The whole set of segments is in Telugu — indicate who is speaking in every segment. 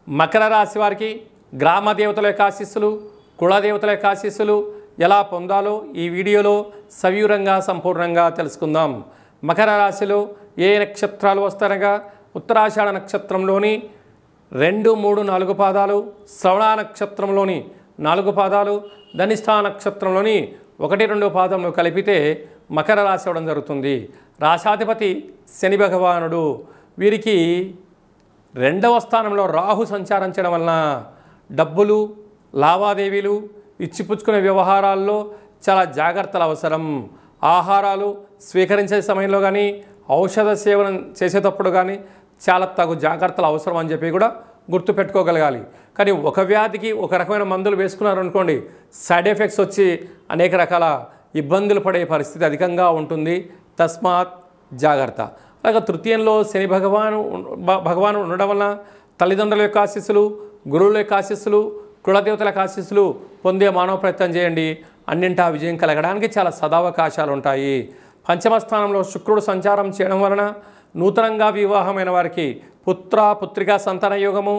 Speaker 1: మకర రాశి వారికి గ్రామ దేవతల యొక్క ఆశీస్సులు, కులదేవతల యొక్క ఆశీస్సులు ఎలా పొందాలో ఈ వీడియోలో సవివరంగా సంపూర్ణంగా తెలుసుకుందాం. మకర రాశిలో ఏ నక్షత్రాలు వస్తారనగా ఉత్తరాషాఢ నక్షత్రంలోని 2, 3, 4 పాదాలు, శ్రవణ నక్షత్రంలోని 4 పాదాలు, ధనిష్ఠా నక్షత్రంలోని 1, 2 పాదములు కలిపితే మకర రాశి అవడం జరుగుతుంది. రాశాధిపతి శని భగవానుడు. వీరికి 2వ స్థానంలో రాహు సంచారం చేయడం వలన డబ్బులు, లావాదేవీలు, ఇచ్చిపుచ్చుకునే వ్యవహారాల్లో చాలా జాగ్రత్తలు అవసరం. ఆహారాలు స్వీకరించే సమయంలో కానీ, ఔషధ సేవన చేసేటప్పుడు కానీ చాలా తగు జాగ్రత్తలు అవసరం అని చెప్పి కూడా గుర్తుపెట్టుకోగలగాలి. కానీ ఒక వ్యాధికి ఒక రకమైన మందులు వేసుకున్నారనుకోండి, సైడ్ ఎఫెక్ట్స్ వచ్చి అనేక రకాల ఇబ్బందులు పడే పరిస్థితి అధికంగా ఉంటుంది. తస్మాత్ జాగ్రత్త. అలాగే తృతీయంలో శని భగవాను ఉండడం వలన తల్లిదండ్రుల యొక్క ఆశీస్సులు, గురువుల యొక్క ఆశీస్సులు, కులదేవతల యొక్క ఆశీస్సులు పొందే మానవ ప్రయత్నం చేయండి. అన్నింటా విజయం కలగడానికి చాలా సదావకాశాలు ఉంటాయి. పంచమ స్థానంలో శుక్రుడు సంచారం చేయడం వలన నూతనంగా వివాహమైన వారికి పుత్ర పుత్రికా సంతాన యోగము,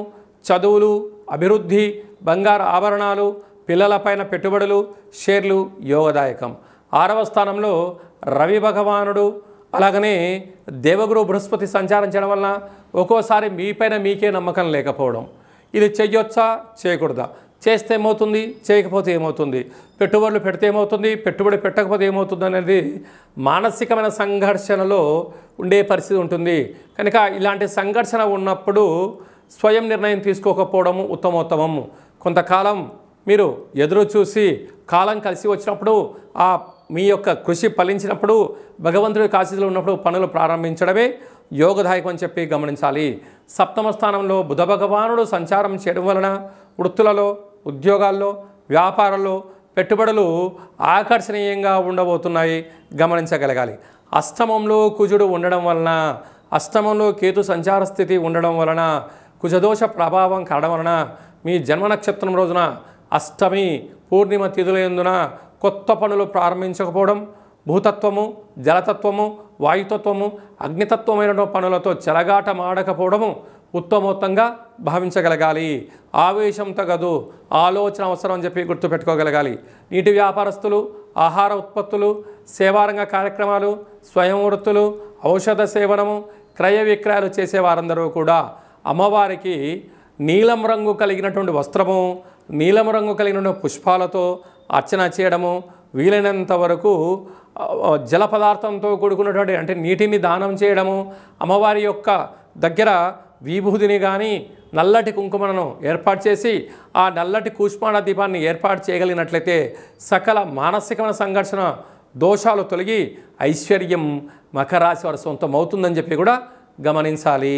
Speaker 1: చదువులు, అభివృద్ధి, బంగారు ఆభరణాలు, పిల్లలపైన పెట్టుబడులు, షేర్లు యోగదాయకం. 6వ స్థానంలో రవి భగవానుడు, అలాగనే దేవగురు బృహస్పతి సంచారం చేయడం వలన ఒక్కోసారి మీపైన మీకే నమ్మకం లేకపోవడం. ఇది చెయ్యొచ్చా చేయకూడదా, చేస్తే ఏమవుతుంది, చేయకపోతే ఏమవుతుంది, పెట్టుబడులు పెడితే ఏమవుతుంది, పెట్టుబడి పెట్టకపోతే ఏమవుతుంది అనేది మానసికమైన సంఘర్షణలో ఉండే పరిస్థితి ఉంటుంది. కనుక ఇలాంటి సంఘర్షణ ఉన్నప్పుడు స్వయం నిర్ణయం తీసుకోకపోవడము ఉత్తమోత్తమం. కొంతకాలం మీరు ఎదురు చూసి కాలం కలిసి వచ్చినప్పుడు మీ యొక్క కృషి ఫలించినప్పుడు భగవంతుడి ఆశీస్సులు ఉన్నప్పుడు పనులు ప్రారంభించడమే యోగదాయకం అని చెప్పి గమనించాలి. 7వ స్థానంలో బుధ భగవానుడు సంచారం చేయడం వలన వృత్తులలో, ఉద్యోగాల్లో, వ్యాపారాల్లో పెట్టుబడులు ఆకర్షణీయంగా ఉండబోతున్నాయి, గమనించగలగాలి. అష్టమంలో కుజుడు ఉండడం వలన, అష్టమంలో కేతు సంచార స్థితి ఉండడం వలన, కుజదోష ప్రభావం కావడం వలన మీ జన్మ నక్షత్రం రోజున అష్టమి పూర్ణిమ తిథులందున కొత్త పనులు ప్రారంభించకపోవడం, భూతత్వము, జలతత్వము, వాయుతత్వము, అగ్నితత్వమైన పనులతో చెలగాటమాడకపోవడము ఉత్తమోత్తంగా భావించగలగాలి. ఆవేశం తగదు, ఆలోచన అవసరం అని చెప్పి గుర్తుపెట్టుకోగలగాలి. నీటి వ్యాపారస్తులు, ఆహార ఉత్పత్తులు, సేవారంగ కార్యక్రమాలు, స్వయం వృత్తులు, ఔషధ సేవనము, క్రయ విక్రయాలు చేసే వారందరూ కూడా అమ్మవారికి నీలం రంగు కలిగినటువంటి వస్త్రము, నీలం రంగు కలిగిన పుష్పాలతో అర్చన చేయడము, వీలైనంత వరకు జల పదార్థంతో కూడుకున్నటువంటి అంటే నీటిని దానం చేయడము, అమ్మవారి యొక్క దగ్గర విభూతిని కానీ నల్లటి కుంకుమను ఏర్పాటు చేసి ఆ నల్లటి కూష్మాణ దీపాన్ని ఏర్పాటు చేయగలిగినట్లయితే సకల మానసికమైన సంఘర్షణ దోషాలు తొలగి ఐశ్వర్యం మకర రాశి వారి సొంతం అవుతుందని చెప్పి కూడా గమనించాలి.